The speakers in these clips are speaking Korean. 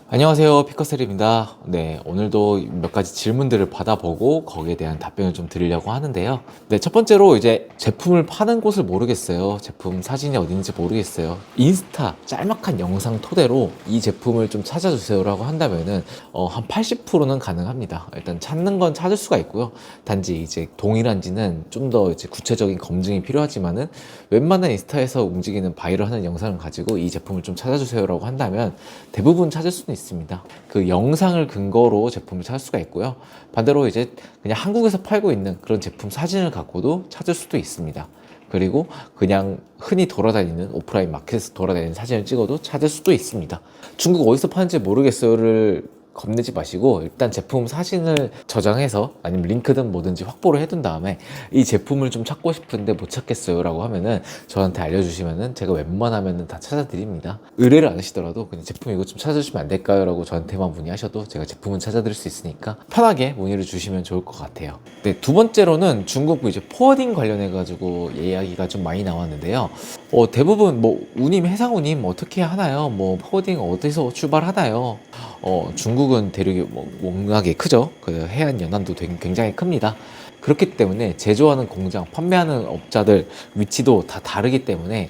안녕하세요, 피커셀입니다. 네, 오늘도 몇 가지 질문들을 받아보고 거기에 대한 답변을 좀 드리려고 하는데요. 네, 첫 번째로 이제 제품을 파는 곳을 모르겠어요. 제품 사진이 어딘지 모르겠어요. 인스타 짤막한 영상 토대로 이 제품을 좀 찾아주세요라고 한다면은 한 80%는 가능합니다. 일단 찾는 건 찾을 수가 있고요. 단지 이제 동일한지는 좀 더 이제 구체적인 검증이 필요하지만은 웬만한 인스타에서 움직이는 바이럴하는 영상을 가지고 이 제품을 좀 찾아주세요라고 한다면 대부분 찾을 수는 있습니다. 그 영상을 근거로 제품을 찾을 수가 있고요. 반대로 이제 그냥 한국에서 팔고 있는 그런 제품 사진을 갖고도 찾을 수도 있습니다. 그리고 그냥 흔히 돌아다니는 오프라인 마켓에서 돌아다니는 사진을 찍어도 찾을 수도 있습니다. 중국 어디서 파는지 모르겠어요를 겁내지 마시고 일단 제품 사진을 저장해서 아니면 링크든 뭐든지 확보를 해둔 다음에 이 제품을 좀 찾고 싶은데 못 찾겠어요 라고 하면은 저한테 알려주시면은 제가 웬만하면은 다 찾아드립니다. 의뢰를 안 하시더라도 그냥 제품 이거 좀 찾아주시면 안 될까요? 라고 저한테만 문의하셔도 제가 제품은 찾아드릴 수 있으니까 편하게 문의를 주시면 좋을 것 같아요. 네, 두 번째로는 중국 이제 포워딩 관련해 가지고 이야기가 좀 많이 나왔는데요. 대부분 뭐 우님 해상우님 어떻게 하나요? 뭐 포워딩 어디서 출발하나요? 중국은 대륙이 워낙에 크죠. 그 해안 연안도 굉장히 큽니다. 그렇기 때문에 제조하는 공장, 판매하는 업자들 위치도 다 다르기 때문에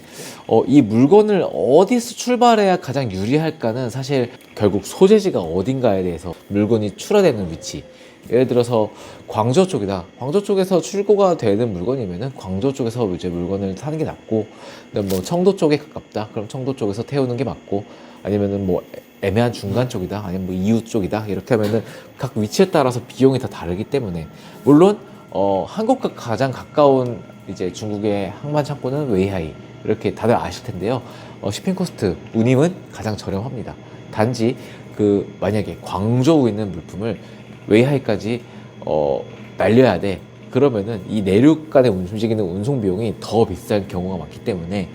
이 물건을 어디서 출발해야 가장 유리할까는 사실 결국 소재지가 어딘가에 대해서 물건이 출하되는 위치. 예를 들어서 광저우 쪽이다. 광저우 쪽에서 출고가 되는 물건이면은 광저우 쪽에서 이제 물건을 사는 게 낫고, 뭐 청도 쪽에 가깝다. 그럼 청도 쪽에서 태우는 게 맞고, 아니면은 뭐 애매한 중간 쪽이다. 아니면 뭐 이웃 쪽이다. 이렇게 하면은 각 위치에 따라서 비용이 다 다르기 때문에 물론 한국과 가장 가까운 이제 중국의 항만 창고는 웨이하이 이렇게 다들 아실 텐데요. shipping 코스트 운임은 가장 저렴합니다. 단지 그 만약에 광저우에 있는 물품을 웨이하이까지 날려야 돼. 그러면은 이 내륙 간에 움직이는 운송 비용이 더 비싼 경우가 많기 때문에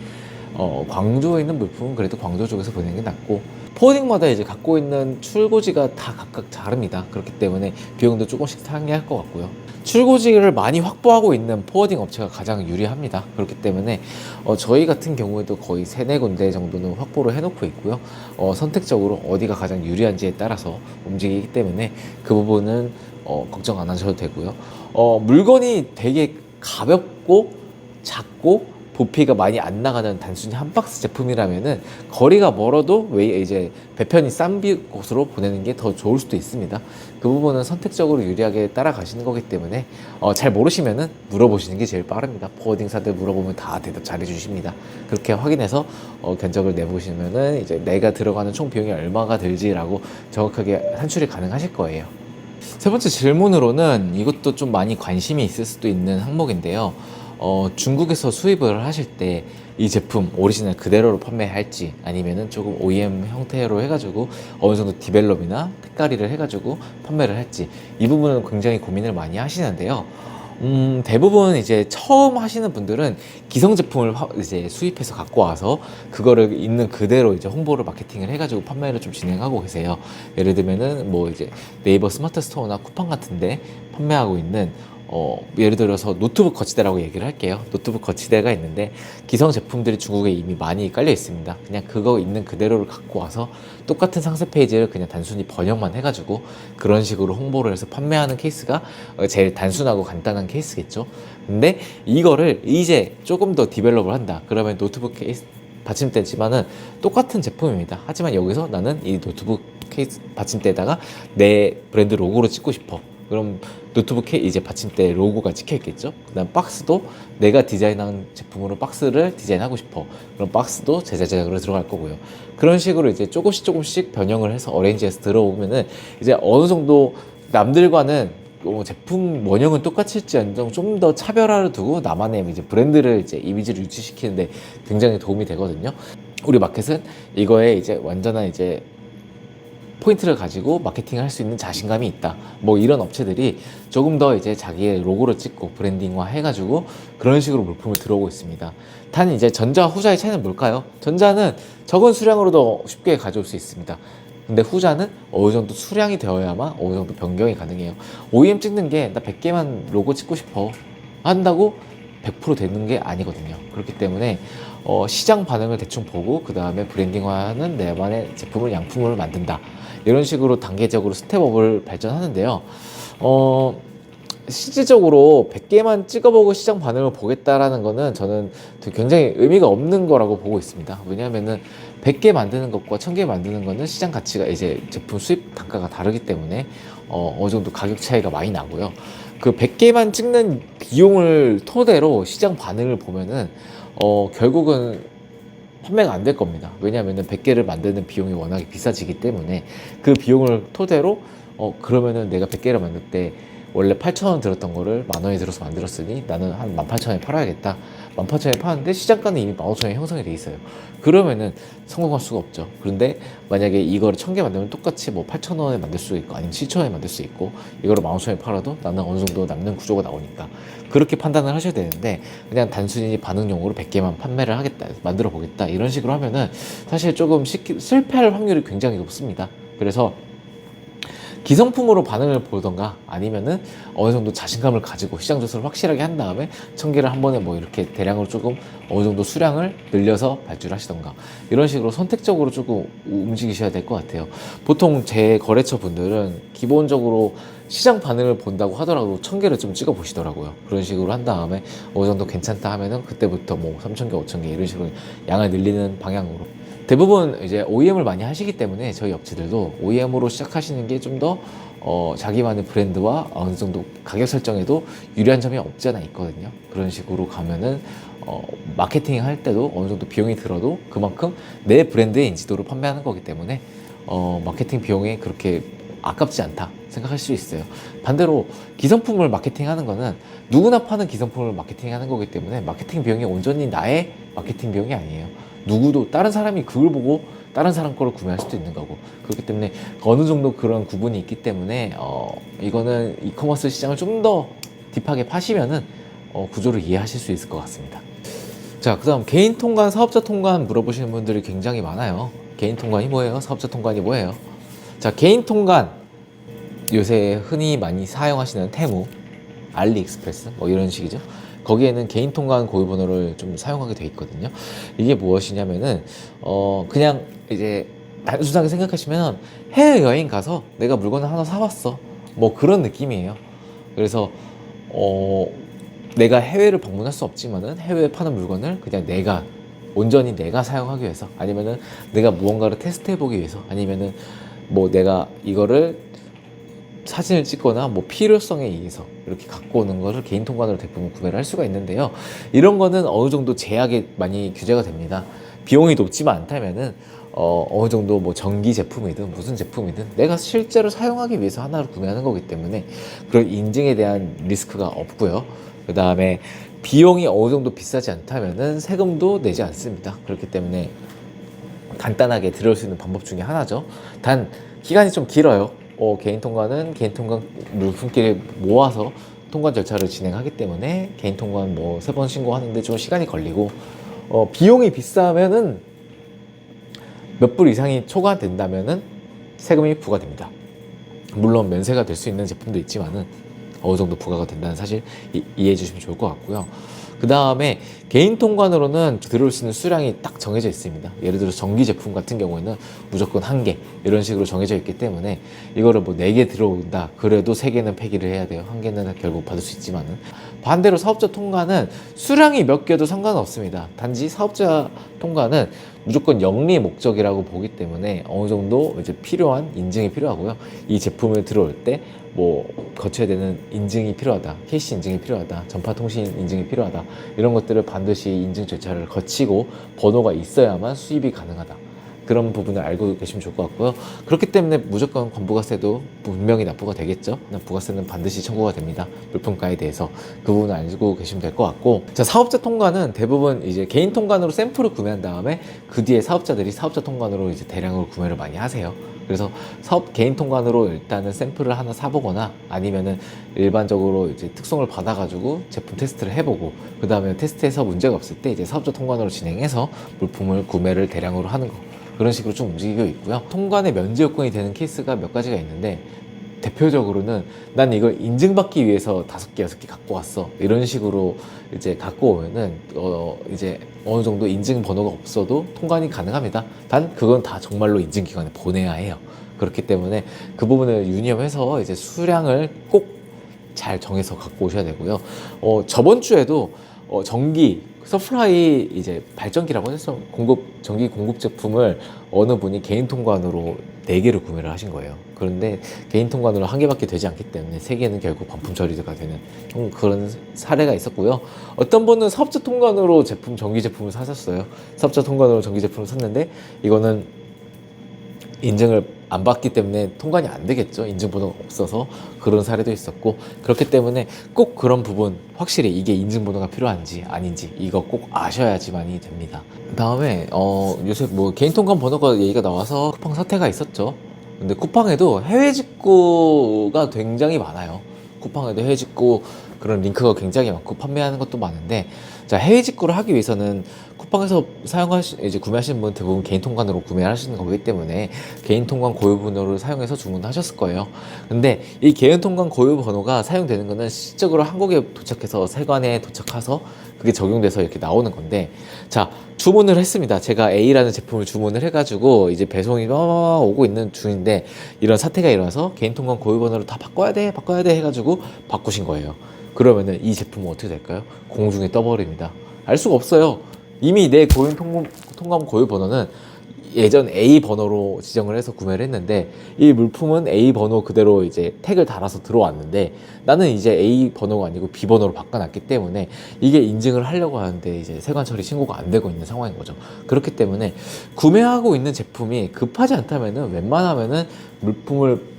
광저우에 있는 물품은 그래도 광저우 쪽에서 보내는 게 낫고, 포워딩마다 이제 갖고 있는 출고지가 다 각각 다릅니다. 그렇기 때문에 비용도 조금씩 상이할 것 같고요. 출고지를 많이 확보하고 있는 포워딩 업체가 가장 유리합니다. 그렇기 때문에 저희 같은 경우에도 거의 3-4군데 정도는 확보를 해놓고 있고요. 선택적으로 어디가 가장 유리한지에 따라서 움직이기 때문에 그 부분은 걱정 안 하셔도 되고요. 물건이 되게 가볍고 작고 부피가 많이 안 나가는 단순히 한 박스 제품이라면은 거리가 멀어도 왜 이제 배편이 싼 곳으로 보내는 게 더 좋을 수도 있습니다. 그 부분은 선택적으로 유리하게 따라가시는 거기 때문에 잘 모르시면은 물어보시는 게 제일 빠릅니다. 포워딩사들 물어보면 다 대답 잘해 주십니다. 그렇게 확인해서 견적을 내보시면은 이제 내가 들어가는 총 비용이 얼마가 들지라고 정확하게 산출이 가능하실 거예요. 세 번째 질문으로는 이것도 좀 많이 관심이 있을 수도 있는 항목인데요. 중국에서 수입을 하실 때 이 제품 오리지널 그대로로 판매할지 아니면은 조금 OEM 형태로 해가지고 어느 정도 디벨롭이나 색깔이를 해가지고 판매를 할지, 이 부분은 굉장히 고민을 많이 하시는데요. 대부분 이제 처음 하시는 분들은 기성 제품을 이제 수입해서 갖고 와서 그거를 있는 그대로 이제 홍보를 마케팅을 해가지고 판매를 좀 진행하고 계세요. 예를 들면은 뭐 이제 네이버 스마트 스토어나 쿠팡 같은데 판매하고 있는 예를 들어서 노트북 거치대라고 얘기를 할게요. 노트북 거치대가 있는데 기성 제품들이 중국에 이미 많이 깔려 있습니다. 그냥 그거 있는 그대로를 갖고 와서 똑같은 상세 페이지를 그냥 단순히 번역만 해가지고 그런 식으로 홍보를 해서 판매하는 케이스가 제일 단순하고 간단한 케이스겠죠. 근데 이거를 이제 조금 더 디벨롭을 한다. 그러면 노트북 케이스 받침대지만은 똑같은 제품입니다. 하지만 여기서 나는 이 노트북 케이스 받침대에다가 내 브랜드 로고를 찍고 싶어. 그럼 노트북에 이제 받침대 로고가 찍혀 있겠죠. 그다음 박스도 내가 디자인한 제품으로 박스를 디자인하고 싶어. 그럼 박스도 제작으로 들어갈 거고요. 그런 식으로 이제 조금씩 변형을 해서 어레인지해서 들어오면은 이제 어느 정도 남들과는 제품 원형은 똑같을지언정 좀 더 차별화를 두고 나만의 이제 브랜드를 이제 이미지를 유지시키는데 굉장히 도움이 되거든요. 우리 마켓은 이거에 이제 완전한 이제 포인트를 가지고 마케팅을 할 수 있는 자신감이 있다. 뭐 이런 업체들이 조금 더 이제 자기의 로고를 찍고 브랜딩화 해가지고 그런 식으로 물품을 들어오고 있습니다. 단 이제 전자와 후자의 차이는 뭘까요? 전자는 적은 수량으로도 쉽게 가져올 수 있습니다. 근데 후자는 어느 정도 수량이 되어야만 어느 정도 변경이 가능해요. OEM 찍는 게 나 100개만 로고 찍고 싶어 한다고 100% 되는 게 아니거든요. 그렇기 때문에 시장 반응을 대충 보고 그 다음에 브랜딩화하는 내만의 제품을 양품을 만든다. 이런 식으로 단계적으로 스텝업을 발전하는데요. 실질적으로 100개만 찍어보고 시장 반응을 보겠다라는 거는 저는 굉장히 의미가 없는 거라고 보고 있습니다. 왜냐하면은 100개 만드는 것과 1000개 만드는 거는 시장 가치가 이제 제품 수입 단가가 다르기 때문에 어느 정도 가격 차이가 많이 나고요. 그 100개만 찍는 비용을 토대로 시장 반응을 보면은 결국은 판매가 안 될 겁니다. 왜냐하면은 100개를 만드는 비용이 워낙에 비싸지기 때문에 그 비용을 토대로 그러면은 내가 100개를 만들 때 원래 8,000원 들었던 거를 10,000원에 들어서 만들었으니 나는 한 18,000원에 팔아야겠다. 18,000원에 파는데 시장가는 이미 15,000원에 형성이 돼 있어요. 그러면은 성공할 수가 없죠. 그런데 만약에 이거를 1000개 만들면 똑같이 뭐 8,000원에 만들 수 있고 아니면 7,000원에 만들 수 있고 이거를 15,000원에 팔아도 나는 어느 정도 남는 구조가 나오니까 그렇게 판단을 하셔야 되는데 그냥 단순히 반응용으로 100개만 판매를 하겠다, 만들어 보겠다 이런 식으로 하면은 사실 조금 실패할 확률이 굉장히 높습니다. 그래서 기성품으로 반응을 보던가 아니면은 어느 정도 자신감을 가지고 시장 조사를 확실하게 한 다음에 1000개를 한 번에 뭐 이렇게 대량으로 조금 어느 정도 수량을 늘려서 발주를 하시던가 이런 식으로 선택적으로 조금 움직이셔야 될 것 같아요. 보통 제 거래처 분들은 기본적으로 시장 반응을 본다고 하더라도 1000개를 좀 찍어 보시더라고요. 그런 식으로 한 다음에 어느 정도 괜찮다 하면은 그때부터 뭐 3000개, 5000개 이런 식으로 양을 늘리는 방향으로 대부분 이제 OEM을 많이 하시기 때문에 저희 업체들도 OEM으로 시작하시는 게 좀 더 자기만의 브랜드와 어느 정도 가격 설정에도 유리한 점이 없지 않아 있거든요. 그런 식으로 가면은 마케팅 할 때도 어느 정도 비용이 들어도 그만큼 내 브랜드의 인지도를 판매하는 거기 때문에 마케팅 비용이 그렇게 아깝지 않다 생각할 수 있어요. 반대로 기성품을 마케팅하는 거는 누구나 파는 기성품을 마케팅하는 거기 때문에 마케팅 비용이 온전히 나의 마케팅 비용이 아니에요. 누구도 다른 사람이 그걸 보고 다른 사람 거를 구매할 수도 있는 거고 그렇기 때문에 어느 정도 그런 구분이 있기 때문에 이거는 이커머스 시장을 좀 더 딥하게 파시면은 구조를 이해하실 수 있을 것 같습니다. 자, 그 다음 개인 통관, 사업자 통관 물어보시는 분들이 굉장히 많아요. 개인 통관이 뭐예요? 사업자 통관이 뭐예요? 자, 개인 통관 요새 흔히 많이 사용하시는 테무, 알리익스프레스 뭐 이런 식이죠. 거기에는 개인 통관 고유번호를 좀 사용하게 돼 있거든요. 이게 무엇이냐면은 그냥 이제 단순하게 생각하시면 해외여행 가서 내가 물건을 하나 사왔어 뭐 그런 느낌이에요. 그래서 내가 해외를 방문할 수 없지만은 해외에 파는 물건을 그냥 내가 온전히 내가 사용하기 위해서 아니면은 내가 무언가를 테스트해 보기 위해서 아니면은 뭐 내가 이거를 사진을 찍거나 뭐 필요성에 의해서 이렇게 갖고 오는 것을 개인 통관으로 대부분 구매를 할 수가 있는데요. 이런 거는 어느 정도 제약이 많이 규제가 됩니다. 비용이 높지만 않다면은 어느 정도 뭐 전기 제품이든 무슨 제품이든 내가 실제로 사용하기 위해서 하나를 구매하는 거기 때문에 그런 인증에 대한 리스크가 없고요. 그 다음에 비용이 어느 정도 비싸지 않다면은 세금도 내지 않습니다. 그렇기 때문에 간단하게 들어올 수 있는 방법 중에 하나죠. 단 기간이 좀 길어요. 개인 통관은 개인 통관 물품끼리 모아서 통관 절차를 진행하기 때문에 개인 통관 뭐 3번 신고하는데 좀 시간이 걸리고 비용이 비싸면은 몇 불 이상이 초과된다면은 세금이 부과됩니다. 물론 면세가 될 수 있는 제품도 있지만은 어느 정도 부과가 된다는 사실 이해해 주시면 좋을 것 같고요. 그 다음에 개인 통관으로는 들어올 수 있는 수량이 딱 정해져 있습니다. 예를 들어 전기 제품 같은 경우에는 무조건 1개 이런 식으로 정해져 있기 때문에 이거를 뭐 4개 들어온다 그래도 3개는 폐기를 해야 돼요. 1개는 결국 받을 수 있지만은 반대로 사업자 통관은 수량이 몇 개도 상관없습니다. 단지 사업자 통관은 무조건 영리 목적이라고 보기 때문에 어느 정도 이제 필요한 인증이 필요하고요. 이 제품을 들어올 때 뭐 거쳐야 되는 인증이 필요하다, 캐시 인증이 필요하다, 전파통신 인증이 필요하다 이런 것들을 반드시 인증 절차를 거치고 번호가 있어야만 수입이 가능하다. 그런 부분을 알고 계시면 좋을 것 같고요. 그렇기 때문에 무조건 관부가세도 분명히 납부가 되겠죠. 부가세는 반드시 청구가 됩니다. 물품가에 대해서 그 부분을 알고 계시면 될 것 같고, 자, 사업자 통관은 대부분 이제 개인 통관으로 샘플을 구매한 다음에 그 뒤에 사업자들이 사업자 통관으로 이제 대량으로 구매를 많이 하세요. 그래서 개인 통관으로 일단은 샘플을 하나 사보거나 아니면은 일반적으로 이제 특송을 받아가지고 제품 테스트를 해보고 그 다음에 테스트해서 문제가 없을 때 이제 사업자 통관으로 진행해서 물품을 구매를 대량으로 하는 거. 그런 식으로 좀 움직이고 있고요. 통관의 면제 요건이 되는 케이스가 몇 가지가 있는데 대표적으로는 난 이걸 인증받기 위해서 5개, 6개 갖고 왔어. 이런 식으로 이제 갖고 오면은, 이제 어느 정도 인증 번호가 없어도 통관이 가능합니다. 단, 그건 다 정말로 인증기관에 보내야 해요. 그렇기 때문에 그 부분을 유념해서 이제 수량을 꼭 잘 정해서 갖고 오셔야 되고요. 저번 주에도 전기 서플라이 이제 발전기라고 해서 전기 공급 제품을 어느 분이 개인 통관으로 4개를 구매를 하신 거예요. 그런데 개인 통관으로 1개밖에 되지 않기 때문에 3개는 결국 반품 처리가 되는 그런 사례가 있었고요. 어떤 분은 사업자 통관으로 전기 제품을 사셨어요. 사업자 통관으로 전기 제품을 샀는데 이거는 인증을 안 받기 때문에 통관이 안 되겠죠. 인증번호가 없어서. 그런 사례도 있었고, 그렇기 때문에 꼭 그런 부분 확실히 이게 인증번호가 필요한지 아닌지 이거 꼭 아셔야지만이 됩니다. 다음에 요새 뭐 개인 통관 번호가 얘기가 나와서 쿠팡 사태가 있었죠. 근데 쿠팡에도 해외 직구가 굉장히 많아요. 쿠팡에도 해외 직구 그런 링크가 굉장히 많고 판매하는 것도 많은데, 자, 해외 직구를 하기 위해서는 쿠팡에서 이제 구매하시는 분 대부분 개인 통관으로 구매하시는 거기 때문에 개인 통관 고유 번호를 사용해서 주문하셨을 거예요. 근데 이 개인 통관 고유 번호가 사용되는 거는 실질적으로 한국에 도착해서 세관에 도착해서 그게 적용돼서 이렇게 나오는 건데, 자, 주문을 했습니다. 제가 A라는 제품을 주문을 해가지고 이제 배송이 오고 있는 중인데 이런 사태가 일어나서 개인 통관 고유 번호를 다 바꿔야 돼 해가지고 바꾸신 거예요. 그러면은 이 제품은 어떻게 될까요? 공중에 떠버립니다. 알 수가 없어요. 이미 내 통관 고유 번호는 예전 A 번호로 지정을 해서 구매를 했는데, 이 물품은 A 번호 그대로 이제 태그를 달아서 들어왔는데 나는 이제 A 번호가 아니고 B 번호로 바꿔놨기 때문에 이게 인증을 하려고 하는데 이제 세관 처리 신고가 안 되고 있는 상황인 거죠. 그렇기 때문에 구매하고 있는 제품이 급하지 않다면은 웬만하면은 물품을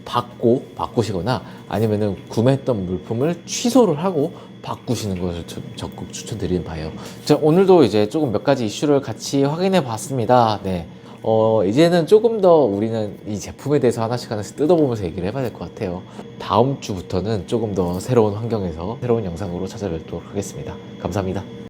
바꾸시거나 아니면은 구매했던 물품을 취소를 하고 바꾸시는 것을 적극 추천드리는 바예요. 자, 오늘도 이제 조금 몇 가지 이슈를 같이 확인해 봤습니다. 네. 이제는 조금 더 우리는 이 제품에 대해서 하나씩 뜯어보면서 얘기를 해봐야 될 것 같아요. 다음 주부터는 조금 더 새로운 환경에서 새로운 영상으로 찾아뵙도록 하겠습니다. 감사합니다.